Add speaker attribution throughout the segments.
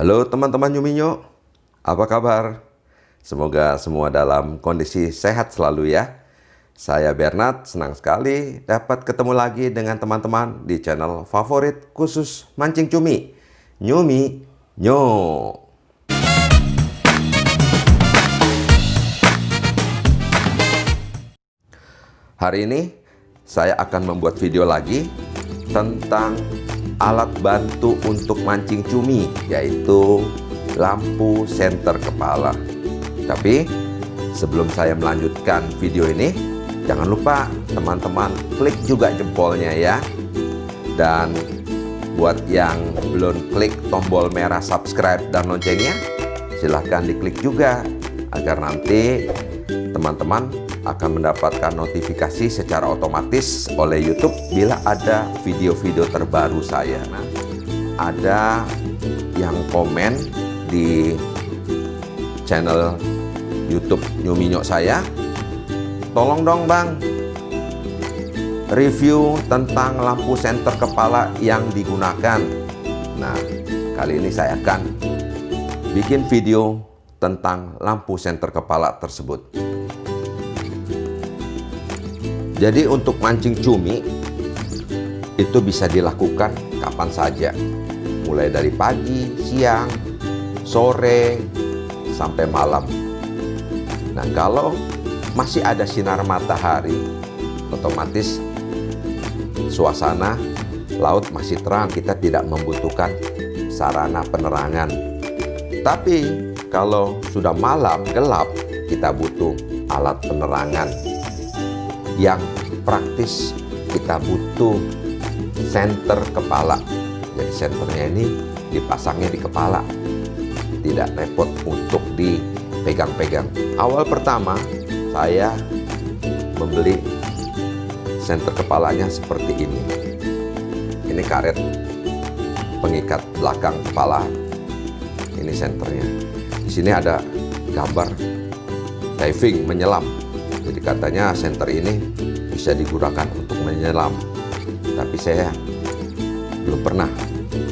Speaker 1: Halo teman-teman Yuminyo, apa kabar? Semoga semua dalam kondisi sehat selalu ya. Saya Bernard, senang sekali dapat ketemu lagi dengan teman-teman di channel favorit khusus mancing cumi, Yuminyo. Hari ini saya akan membuat video lagi tentang alat bantu untuk mancing cumi, yaitu lampu senter kepala. Tapi sebelum saya melanjutkan video ini, jangan lupa teman-teman klik juga jempolnya ya. Dan buat yang belum klik tombol merah subscribe dan loncengnya, silahkan diklik juga agar nanti teman-teman akan mendapatkan notifikasi secara otomatis oleh YouTube bila ada video-video terbaru saya. Nah, ada yang komen di channel YouTube Yuminyo saya, tolong dong bang, review tentang lampu senter kepala yang digunakan. Nah, kali ini saya akan bikin video tentang lampu senter kepala tersebut. Jadi untuk mancing cumi itu bisa dilakukan kapan saja, mulai dari pagi, siang, sore, sampai malam. Nah, kalau masih ada sinar matahari, otomatis suasana laut masih terang, kita tidak membutuhkan sarana penerangan. Tapi kalau sudah malam gelap, kita butuh alat penerangan yang praktis. Kita butuh senter kepala. Jadi senternya ini dipasangnya di kepala, tidak repot untuk dipegang-pegang. Awal pertama saya membeli senter kepalanya seperti ini. Ini karet pengikat belakang kepala. Ini senternya. Di sini ada gambar diving, menyelam. Jadi katanya senter ini bisa digunakan untuk menyelam. Tapi saya belum pernah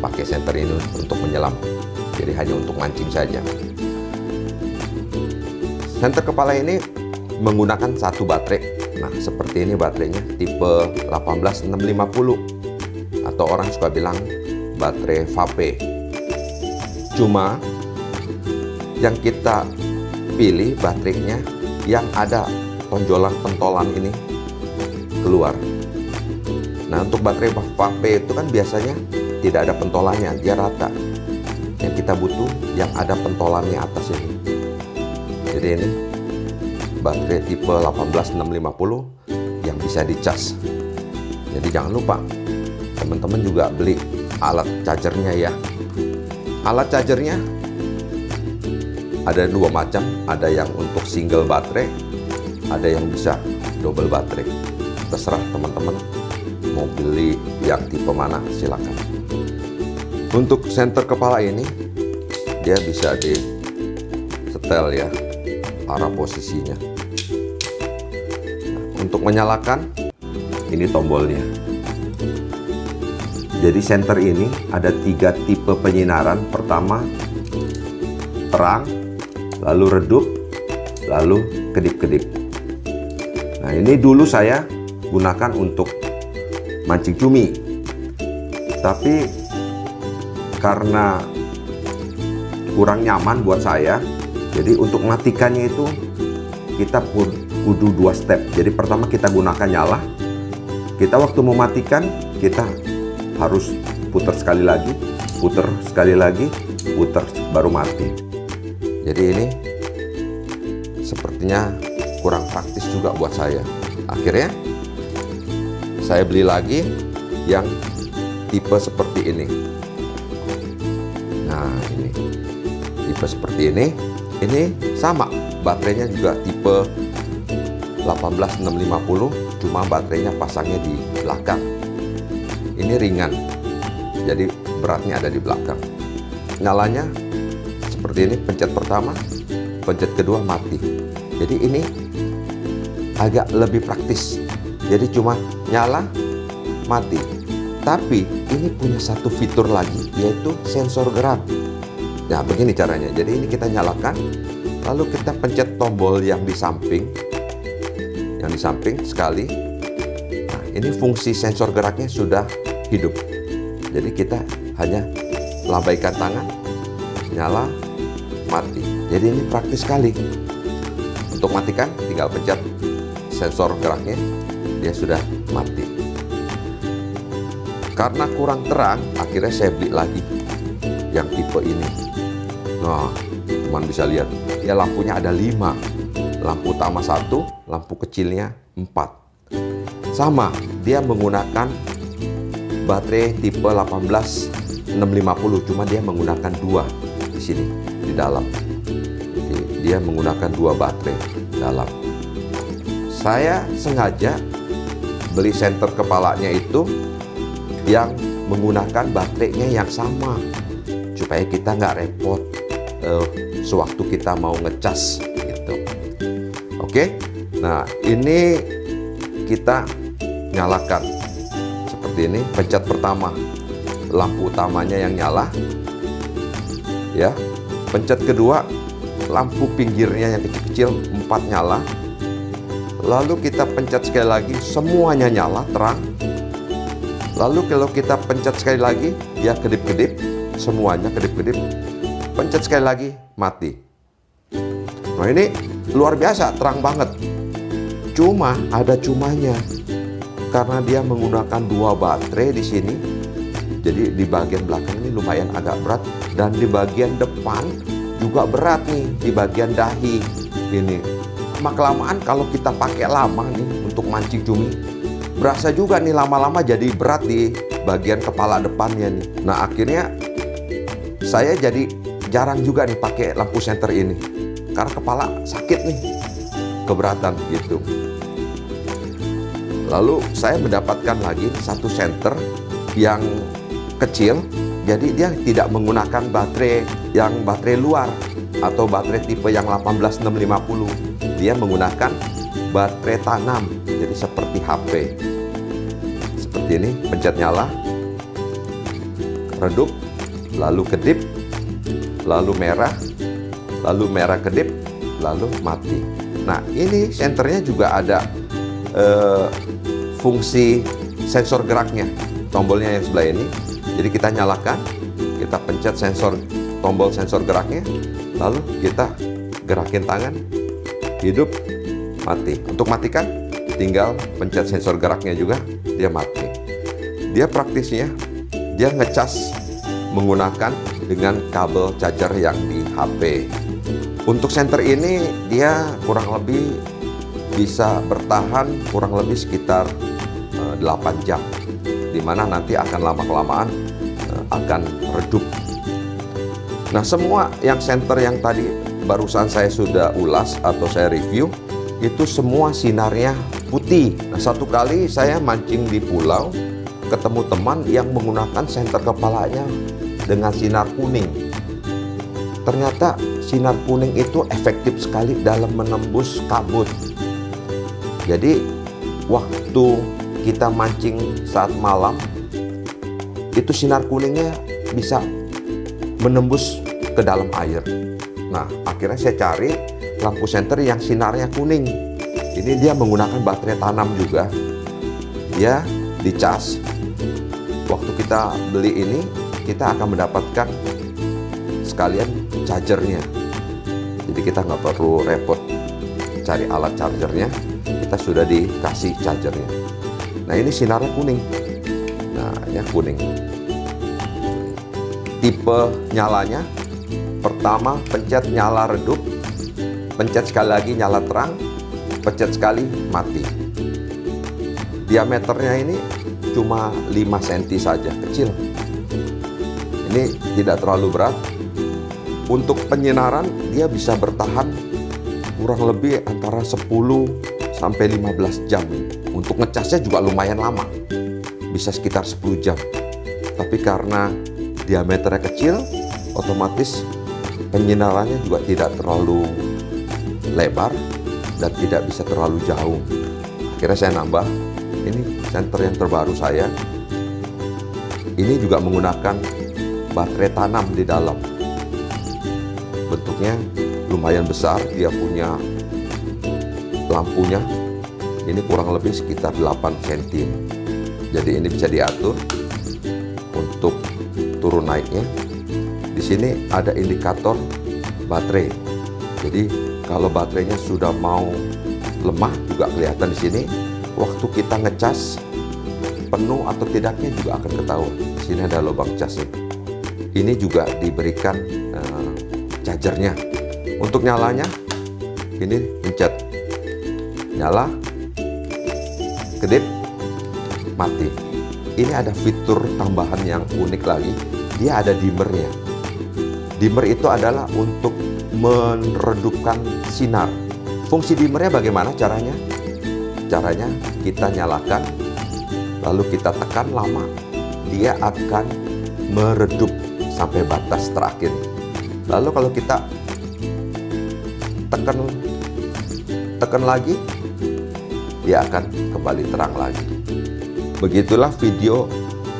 Speaker 1: pakai senter ini untuk menyelam. Jadi hanya untuk mancing saja. Senter kepala ini menggunakan satu baterai. Nah, seperti ini baterainya, tipe 18650 atau orang suka bilang baterai vape. Cuma yang kita pilih baterainya yang ada tonjolan pentolan ini keluar. Nah, untuk baterai vape itu kan biasanya tidak ada pentolannya, dia rata. Yang kita butuh yang ada pentolannya atas ini. Jadi ini baterai tipe 18650 yang bisa dicas. Jadi jangan lupa teman-teman juga beli alat chargernya ya. Alat chargernya ada dua macam, ada yang untuk single baterai, ada yang bisa double baterai. Terserah teman-teman mau beli yang tipe mana, silakan. Untuk senter kepala ini dia bisa di setel ya arah posisinya. Nah, untuk menyalakan ini tombolnya. Jadi senter ini ada 3 tipe penyinaran. Pertama terang, lalu redup, lalu kedip-kedip. Nah, ini dulu saya gunakan untuk mancing cumi. Tapi karena kurang nyaman buat saya, jadi untuk matikannya itu kita pun kudu 2 step. Jadi pertama kita gunakan nyala. Kita waktu mematikan, kita harus putar sekali lagi, putar sekali lagi, putar baru mati. Jadi ini sepertinya kurang praktis juga buat saya. Akhirnya saya beli lagi yang tipe seperti ini. Nah, ini tipe seperti ini. Ini sama, baterainya juga tipe 18650, cuma baterainya pasangnya di belakang. Ini ringan, jadi beratnya ada di belakang. Nyalanya seperti ini, pencet pertama, pencet kedua mati. Jadi ini agak lebih praktis. Jadi cuma nyala, mati. Tapi ini punya satu fitur lagi, yaitu sensor gerak. Nah, begini caranya. Jadi ini kita nyalakan, lalu kita pencet tombol yang di samping sekali. Nah, ini fungsi sensor geraknya sudah hidup. Jadi kita hanya lambaikan tangan, nyala, mati. Jadi ini praktis sekali. Untuk matikan, tinggal pencet sensor geraknya, dia sudah mati. Karena kurang terang, akhirnya saya beli lagi yang tipe ini. Nah, teman bisa lihat, ya lampunya ada 5. Lampu utama 1, lampu kecilnya 4. Sama, dia menggunakan baterai tipe 18650, cuma dia menggunakan 2 di sini, di dalam. Jadi, dia menggunakan 2 baterai dalam. Saya sengaja beli senter kepalanya itu yang menggunakan baterainya yang sama, supaya kita nggak repot sewaktu kita mau ngecas gitu. Oke, nah ini kita nyalakan seperti ini. Pencet pertama, lampu utamanya yang nyala, ya. Pencet kedua, lampu pinggirnya yang kecil-kecil 4 nyala. Lalu kita pencet sekali lagi, semuanya nyala terang. Lalu kalau kita pencet sekali lagi, dia kedip-kedip, semuanya kedip-kedip. Pencet sekali lagi, mati. Nah, ini luar biasa, terang banget. Cuma ada cumanya, karena dia menggunakan 2 baterai di sini. Jadi di bagian belakang ini lumayan agak berat, dan di bagian depan juga berat nih, di bagian dahi ini. Lama-kelamaan kalau kita pakai lama nih untuk mancing cumi, berasa juga nih lama-lama jadi berat di bagian kepala depannya nih. Nah, akhirnya saya jadi jarang juga nih pakai lampu senter ini, karena kepala sakit nih, keberatan gitu. Lalu saya mendapatkan lagi satu senter yang kecil, jadi dia tidak menggunakan baterai yang baterai luar atau baterai tipe yang 18650. Dia menggunakan baterai tanam, jadi seperti HP. Seperti ini, pencet nyala, redup, lalu kedip, lalu merah kedip, lalu mati. Nah, ini senternya juga ada fungsi sensor geraknya, tombolnya yang sebelah ini. Jadi kita nyalakan, kita pencet tombol sensor geraknya, lalu kita gerakin tangan, hidup, mati. Untuk matikan, tinggal pencet sensor geraknya juga, dia mati. Dia praktisnya, dia ngecas menggunakan dengan kabel charger yang di HP. Untuk senter ini dia kurang lebih bisa bertahan kurang lebih sekitar 8 jam, dimana nanti akan lama-kelamaan akan redup. Nah, semua yang senter yang tadi barusan saya sudah ulas atau saya review, itu semua sinarnya putih. Nah, satu kali saya mancing di pulau, ketemu teman yang menggunakan senter kepalanya dengan sinar kuning. Ternyata sinar kuning itu efektif sekali dalam menembus kabut. Jadi waktu kita mancing saat malam, itu sinar kuningnya bisa menembus ke dalam air. Nah, akhirnya saya cari lampu senter yang sinarnya kuning. Ini dia menggunakan baterai tanam juga. Dia dicas. Waktu kita beli ini, kita akan mendapatkan sekalian chargernya. Jadi kita nggak perlu repot cari alat chargernya, kita sudah dikasih chargernya. Nah, ini sinarnya kuning. Nah, ya kuning. Tipe nyalanya, pertama pencet nyala redup, pencet sekali lagi nyala terang, pencet sekali mati. Diameternya ini cuma 5 cm saja, kecil. Ini tidak terlalu berat. Untuk penyinaran dia bisa bertahan kurang lebih antara 10 sampai 15 jam. Untuk ngecasnya juga lumayan lama, bisa sekitar 10 jam. Tapi karena diameternya kecil, otomatis penyinarannya juga tidak terlalu lebar dan tidak bisa terlalu jauh. Akhirnya saya nambah, ini senter yang terbaru saya. Ini juga menggunakan baterai tanam di dalam. bentuknya lumayan besar. Dia punya lampunya ini kurang lebih sekitar 8 cm. Jadi ini bisa diatur untuk turun naiknya. Di sini ada indikator baterai. Jadi kalau baterainya sudah mau lemah juga kelihatan di sini. Waktu kita ngecas penuh atau tidaknya juga akan ketahuan. Di sini ada lubang casnya. Ini juga diberikan chargernya. Untuk nyalanya ini pencet nyala, kedip, mati. Ini ada fitur tambahan yang unik lagi. Dia ada dimmernya. Dimmer itu adalah untuk meredupkan sinar. Fungsi dimmernya bagaimana caranya? Caranya kita nyalakan, lalu kita tekan lama, dia akan meredup sampai batas terakhir. Lalu kalau kita tekan lagi, dia akan kembali terang lagi. Begitulah video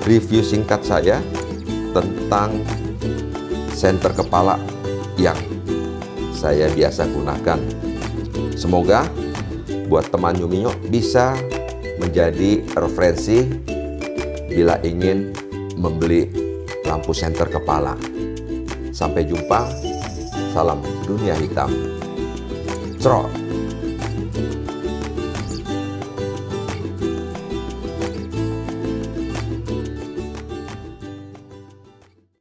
Speaker 1: review singkat saya tentang senter kepala yang saya biasa gunakan. Semoga buat teman Yuminyo bisa menjadi referensi bila ingin membeli lampu senter kepala. Sampai jumpa, salam dunia hitam. Cerot.